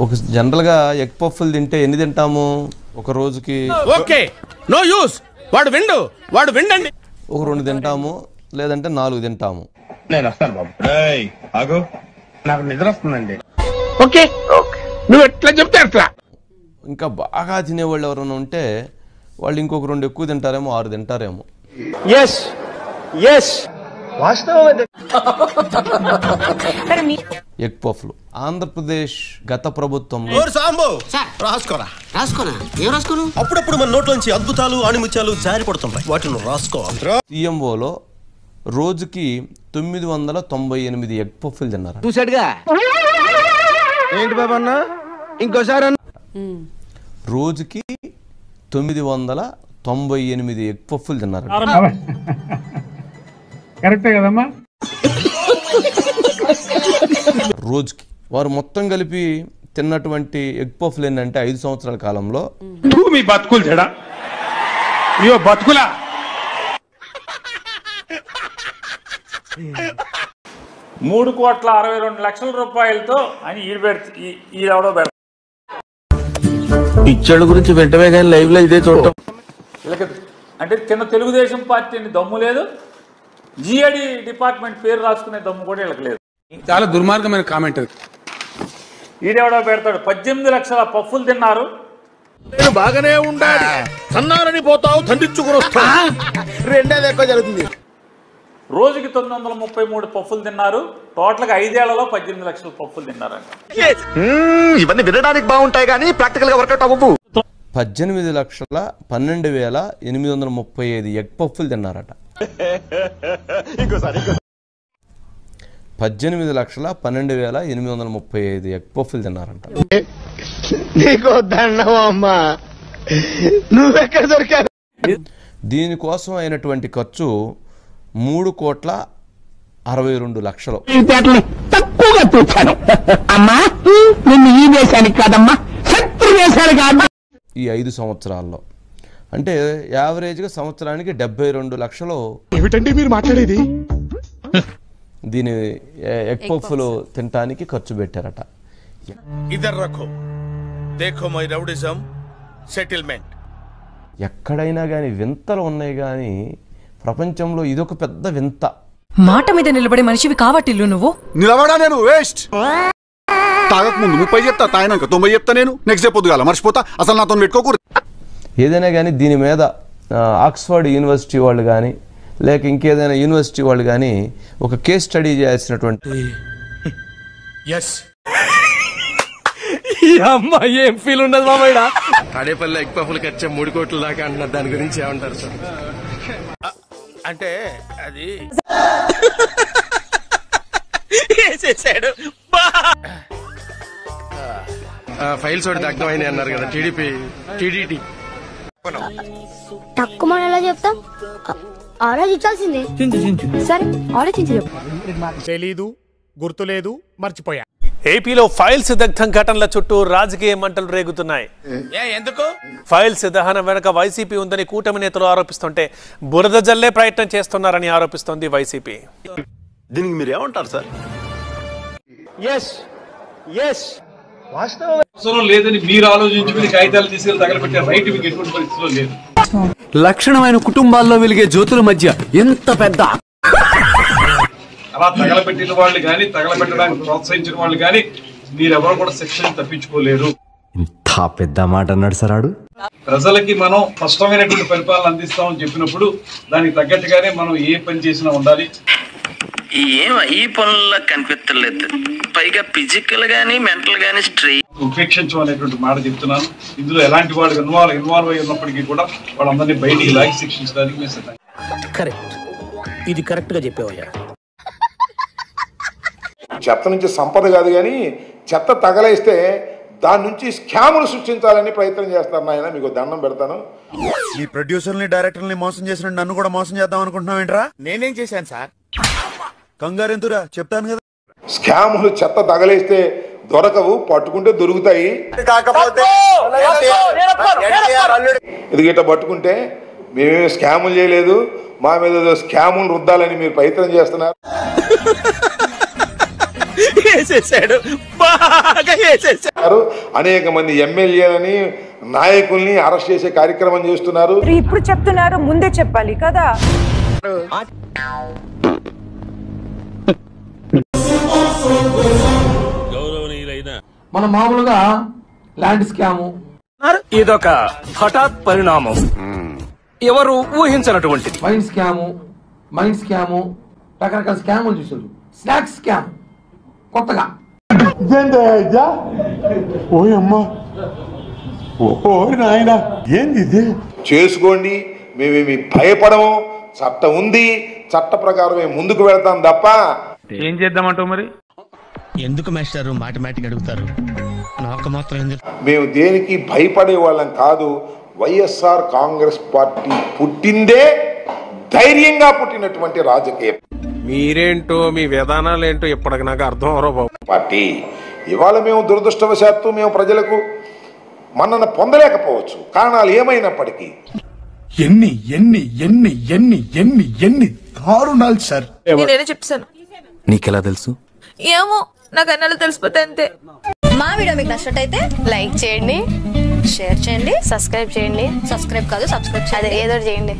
ఒక జనరల్గా ఎగ్ పఫ్ఫులు తింటే ఎన్ని తింటాము ఒక రోజుకి? ఓకే నో యూస్ వాడు విండండి. ఒక 2 తింటాము, లేదంటే 4 తింటాము. నేను వస్తాను బాబు. ఆగు, నాకు నిద్ర వస్తుందండి. ఓకే నువ్వు ఎట్లా చెప్తే అట్లా. ఇంకా బాగా తినేవాళ్ళు ఎవరైనా ఉంటే వాళ్ళు ఇంకొక 2 ఎక్కువ తింటారేమో, 6 తింటారేమో. ఎగ్ పఫ్లు ఆంధ్రప్రదేశ్ గత ప్రభుత్వం అప్పుడప్పుడు మన నోట్లోంచి అద్భుతాలు ఆణిముత్యాలు జారి పడుతుంటాయి, వాటిని రాసుకో. సీఎంఓలో రోజుకి 998 ఎగ్ పఫ్లు తిన్నారు. చూసాడుగా ఏంటి బాబు అన్న ఇంకోసారి రోజుకి 998 ఎగ్ పఫ్లు తిన్నారు. కరెక్టే కదమ్మా. రోజుకి వారు మొత్తం కలిపి తిన్నటువంటి ఎగ్ పఫ్లు ఏంటంటే 5 సంవత్సరాల కాలంలో మీ బతుకులు చెడా బతుకులా 3,62,00,000 రూపాయలతో అని ఈడెవడో పెడతాడు. పిచ్చోళ్ళ గురించి వెంటనే కానీ లైవ్ లో ఇదే చూడటం. అంటే కింద తెలుగుదేశం పార్టీని దమ్ము లేదు, జిఐడి డిపార్ట్మెంట్ పేరు రాసుకునే దమ్ము కూడా వీళ్ళకి లేదు. చాలా దుర్మార్గమైన కామెంట్. ఈడెవడో పెడతాడు 18 లక్షల పఫ్ఫులు తిన్నారు. నేను బాగానే ఉండాలి, సన్నారని పోతావు, తండ్రిచ్చుకుని వస్తా. రెండేది ఎక్కువ జరుగుతుంది. రోజుకి 933 పఫ్ఫులు తిన్నారు. టోటల్ గా 5 ఏళ్లలో 18 లక్షల పఫ్ఫులు తిన్నారంట. ఇవన్నీ వినడానికి బాగుంటాయి కానీ ప్రాక్టికల్ గా వర్కౌట్ అవ్వవు. 18,12,835 ఎగ్ పఫ్ఫులు తిన్నారట. 18,12,835 ఎగ్ పఫ్ఫులు తిన్నారంట. దీనికోసం అయినటువంటి ఖర్చు 3,62,00,000. తక్కువగా చూశాను అమ్మా, నిన్ను ఈ దేశానికి కాదమ్మా, శత్రు దేశానికి కాదు. ఈ 5 సంవత్సరాల్లో అంటే యావరేజ్గా సంవత్సరానికి 72 లక్షలు. ఏమిటండి మీరు మాట్లాడేది? దీని ఎగ్ పఫ్ఫులు తినడానికి ఖర్చు పెట్టారట. ఎక్కడైనా కానీ వింతలు ఉన్నాయి, కానీ ప్రపంచంలో ఇదొక పెద్ద వింత. మాట మీద నిలబడే మనిషివి కావట్టిల్లు నువ్వు. నిలబడా నేను వేస్ట్. తాగక ముందు 30 చెప్తా, తాగినాక 90 చెప్తా. నేను నెక్స్ట్ డే పొద్దుగాల మర్చిపోతా. అసలు నాతో పెట్టుకోకూడదు. ఏదైనా కానీ దీని మీద ఆక్స్ఫర్డ్ యూనివర్సిటీ వాళ్ళు కానీ లేక ఇంకేదైనా యూనివర్సిటీ వాళ్ళు కానీ ఒక కేస్ స్టడీ చేయాల్సినటువంటి. ఏం ఫీల్ ఉండదు మామయ్య. తాడేపల్లి ఎగ్ పఫ్లు ఖర్చు 3 కోట్ల దాకా అంటున్నారు. దాని గురించి ఏమంటారు సార్? అంటే అది ఫైల్స్ ఒకటి దగ్ధమైంది అన్నారు కదా టీడీటీ. తక్కువ మనం ఎలా చెప్తాం, ఆలోచించాల్సిందే. సరే ఆలోచించి చెప్పు. తెలీదు, గుర్తులేదు, మర్చిపోయా. ఏపీలో ఫైల్స్ దగ్ధం ఘటనల చుట్టూ రాజకీయ మంటలు రేగుతున్నాయి. ఎందుకు? ఫైల్స్ దహనం వెనక వైసీపీ ఉందని కూటమి నేతలు ఆరోపిస్తుంటే బురద జల్లే ప్రయత్నం చేస్తున్నారని ఆరోపిస్తోంది వైసీపీ. దీనికి మీరు ఏమంటారు సార్? అవసరం లేదని మీరు ఆలోచించుకుని కాగితాలు తీసుకెళ్లి తగలబెట్టే రైట్ మీకు ఎటువంటి పరిస్థితిలో లేదు. లక్షణమైన కుటుంబాల్లో వెలిగే జ్యోతుల మధ్య ఎంత పెద్ద అలా తగలబెట్టిన వాళ్ళు కానీ తగలబెట్టడానికి ప్రోత్సహించిన వాళ్ళు కానీ మీరెవరు కూడా శిక్షణ తప్పించుకోలేరు. ఇంత పెద్ద మాట అన్నాడు సార్. ప్రజలకి మనం స్పష్టమైనటువంటి పరిపాలన అందిస్తామని చెప్పినప్పుడు దానికి తగ్గట్టుగానే మనం ఏ పని చేసినా ఉండాలి. ఈ పనుల్లో కనిపించలేదు, పైగా ఫిజికల్ గానీ మెంటల్ గానీ ఉపేక్షించం అనేటువంటి మాట చెప్తున్నాను. ఇందులో ఎలాంటి వాళ్ళు ఇన్వాల్వ్ అయి ఉన్నప్పటికీ కూడా వాళ్ళందరినీ బయటికి లాగి శిక్షించడానికి మేము సిద్ధం. కరెక్ట్, ఇది కరెక్ట్ గా చెప్పేవయ్యా. చెత్త నుంచి సంపద కాదు కానీ చెత్త తగలేస్తే దాని నుంచి స్కాములు సృష్టించాలని ప్రయత్నం చేస్తారు. నాయన మీకు దండం పెడతాను. ఈ ప్రొడ్యూసర్ని డైరెక్టర్ని మోసం చేసిన నన్ను కూడా మోసం చేద్దాం అనుకుంటున్నావు ఏంట్రా? నేనేం చేశాను సార్? కంగారు ఎందురా, చెప్తాను కదా. స్కాములు చెత్త తగలేస్తే దొరకవు, పట్టుకుంటే దొరుకుతాయి. కాకపోతే ఇది గిట్ట పట్టుకుంటే మేమేమి స్కాములు చేయలేదు, మా మీద స్కాములు రుద్దాలని మీరు ప్రయత్నం చేస్తున్నారు. వేసేసాడు, బాగా వేసేసాడు. అనేక మంది ఎమ్మెల్యేలని నాయకుల్ని అరెస్ట్ చేసే కార్యక్రమం చేస్తున్నారు. ఇప్పుడు చెప్తున్నారు, ముందే చెప్పాలి కదా. మన మామూలుగా ల్యాండ్ స్కాము ఇదొక హఠాత్ పరిణామం, ఎవరు ఊహించినటువంటిది. మైండ్ స్కాము రకరకాల స్కాములు చూసారు. స్నాక్స్ స్కామ్ కొత్తగా చేసుకోండి, మేమేమి భయపడము. చట్టం ఉంది, చట్ట ప్రకారమే ముందుకు వెళ్తాం తప్ప ఏం చేద్దామంటావు మరి? ఎందుకు మాస్టారు మాటిమాటికి అడుగుతారు? నాకు మాత్రం మేము దేనికి భయపడే వాళ్ళం కాదు. వైఎస్ఆర్ కాంగ్రెస్ పార్టీ పుట్టిందే ధైర్యంగా పుట్టినటువంటి రాజకీయ మీరేంటో మీ విధానాలు ఏంటో ఇప్పటికి నాకు అర్థం అవరో బాబు. పార్టీ ఇవాళ మేము దురదృష్టవశాత్తు మేము ప్రజలకు మన్నన పొందలేకపోవచ్చు. కారణాలు ఏమైనప్పటికీ ఎన్ని ఎన్ని ఎన్ని ఎన్ని ఎన్ని ఎన్ని దారుణాలు సార్. నేనే చెప్తాను. నీకెలా తెలుసు? ఏమో, నాకు అన్నాళ్ళు తెలిసిపోతే అంతే. మా వీడియో మీకు నచ్చినట్టయితే లైక్ చేయండి, షేర్ చేయండి, సబ్స్క్రైబ్ చేయండి. సబ్స్క్రైబ్ కాదు, సబ్స్క్రైబ్ అదే ఏదో చేయండి.